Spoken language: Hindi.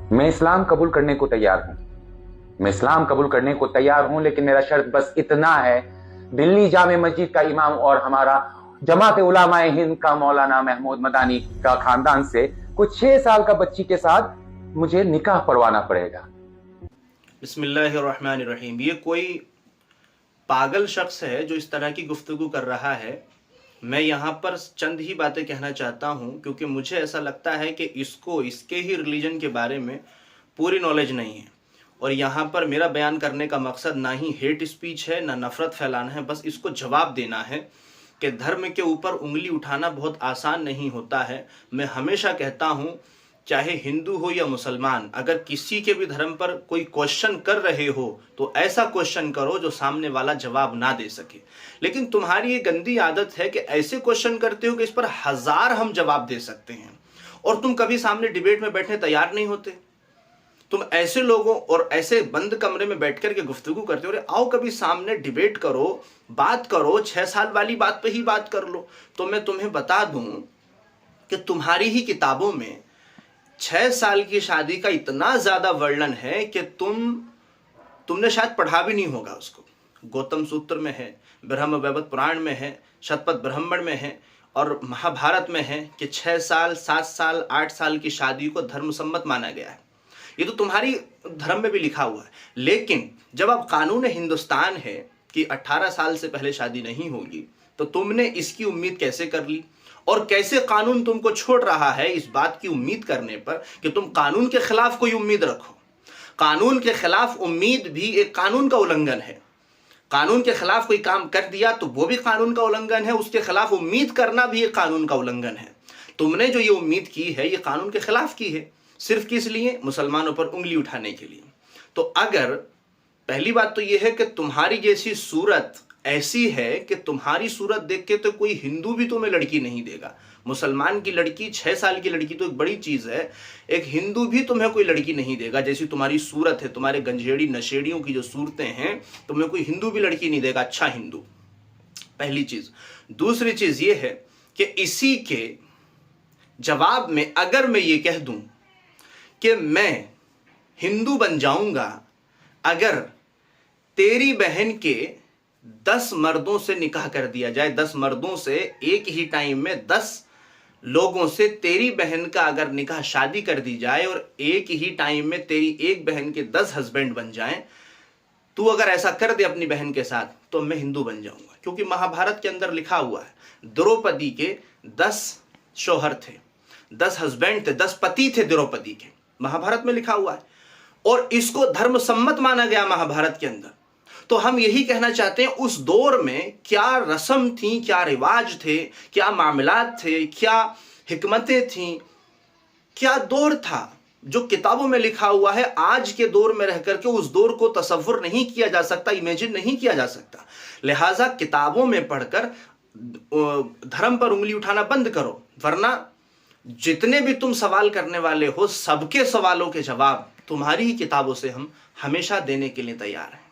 मैं इस्लाम कबूल करने को तैयार हूं। मैं इस्लाम कबूल करने को तैयार हूं, लेकिन मेरा शर्त बस इतना है, दिल्ली जामे मस्जिद का इमाम और हमारा जमात उलामाए हिंद का मौलाना महमूद मदानी का खानदान से कुछ 6 साल का बच्ची के साथ मुझे निकाह पढ़वाना पड़ेगा। बिस्मिल्लाहिर्रहमानिर्रहीम। ये कोई पागल शख्स है जो इस तरह की गुफ्तगू कर रहा है। मैं यहाँ पर चंद ही बातें कहना चाहता हूँ, क्योंकि मुझे ऐसा लगता है कि इसको इसके ही रिलीजन के बारे में पूरी नॉलेज नहीं है। और यहाँ पर मेरा बयान करने का मकसद ना ही हेट स्पीच है, ना नफ़रत फैलाना है, बस इसको जवाब देना है कि धर्म के ऊपर उंगली उठाना बहुत आसान नहीं होता है। मैं हमेशा कहता हूँ, चाहे हिंदू हो या मुसलमान, अगर किसी के भी धर्म पर कोई क्वेश्चन कर रहे हो तो ऐसा क्वेश्चन करो जो सामने वाला जवाब ना दे सके। लेकिन तुम्हारी ये गंदी आदत है कि ऐसे क्वेश्चन करते हो कि इस पर 1000 हम जवाब दे सकते हैं, और तुम कभी सामने डिबेट में बैठने तैयार नहीं होते। तुम ऐसे लोगों और ऐसे बंद कमरे में बैठ कर के गुफ्तगू करते हो, अरे आओ कभी सामने डिबेट करो, बात करो, 6 साल वाली बात पे ही बात कर लो। तो मैं तुम्हें बता दूं कि तुम्हारी ही किताबों में 6 साल की शादी का इतना ज्यादा वर्णन है कि तुमने शायद पढ़ा भी नहीं होगा उसको। गौतम सूत्र में है, ब्रह्म वैवर्त पुराण में है, शतपथ ब्राह्मण में है, और महाभारत में है कि 6 साल, 7 साल, 8 साल की शादी को धर्म सम्मत माना गया है। ये तो तुम्हारी धर्म में भी लिखा हुआ है। लेकिन जब अब कानून हिंदुस्तान है कि 18 साल से पहले शादी नहीं होगी, तो तुमने इसकी उम्मीद कैसे कर ली? और कैसे कानून तुमको छोड़ रहा है इस बात की उम्मीद करने पर कि तुम कानून के खिलाफ कोई उम्मीद रखो? कानून के खिलाफ उम्मीद भी एक कानून का उल्लंघन है। कानून के खिलाफ कोई काम कर दिया तो वो भी कानून का उल्लंघन है, उसके खिलाफ उम्मीद करना भी एक कानून का उल्लंघन है। तुमने जो ये उम्मीद की है, ये कानून के खिलाफ की है। सिर्फ किस लिए? मुसलमानों पर उंगली उठाने के लिए। तो अगर पहली बात तो यह है कि तुम्हारी जैसी सूरत ऐसी है कि तुम्हारी सूरत देख के तो कोई हिंदू भी तुम्हें लड़की नहीं देगा। मुसलमान की लड़की, 6 साल की लड़की तो एक बड़ी चीज है, एक हिंदू भी तुम्हें कोई लड़की नहीं देगा। जैसी तुम्हारी सूरत है, तुम्हारे गंजेड़ी नशेड़ियों की जो सूरतें हैं, तुम्हें कोई हिंदू भी लड़की नहीं देगा, अच्छा हिंदू। पहली चीज। दूसरी चीज ये है कि इसी के जवाब में अगर मैं ये कह दूं कि मैं हिंदू बन जाऊंगा अगर तेरी बहन के 10 मर्दों से निकाह कर दिया जाए, 10 मर्दों से एक ही टाइम में 10 लोगों से तेरी बहन का अगर निकाह शादी कर दी जाए और एक ही टाइम में तेरी एक बहन के 10 हस्बैंड बन जाएं, तू अगर ऐसा कर दे अपनी बहन के साथ, तो मैं हिंदू बन जाऊंगा। क्योंकि महाभारत के अंदर लिखा हुआ है, द्रौपदी के 10 शौहर थे, 10 हस्बैंड थे, 10 पति थे द्रौपदी के। महाभारत में लिखा हुआ है और इसको धर्म सम्मत माना गया महाभारत के अंदर। तो हम यही कहना चाहते हैं, उस दौर में क्या रस्म थी, क्या रिवाज थे, क्या मामलात थे, क्या हिकमतें थी, क्या दौर था जो किताबों में लिखा हुआ है। आज के दौर में रह करके उस दौर को तसव्वुर नहीं किया जा सकता, इमेजिन नहीं किया जा सकता। लिहाजा किताबों में पढ़कर धर्म पर उंगली उठाना बंद करो, वरना जितने भी तुम सवाल करने वाले हो, सबके सवालों के जवाब तुम्हारी ही किताबों से हम हमेशा देने के लिए तैयार हैं।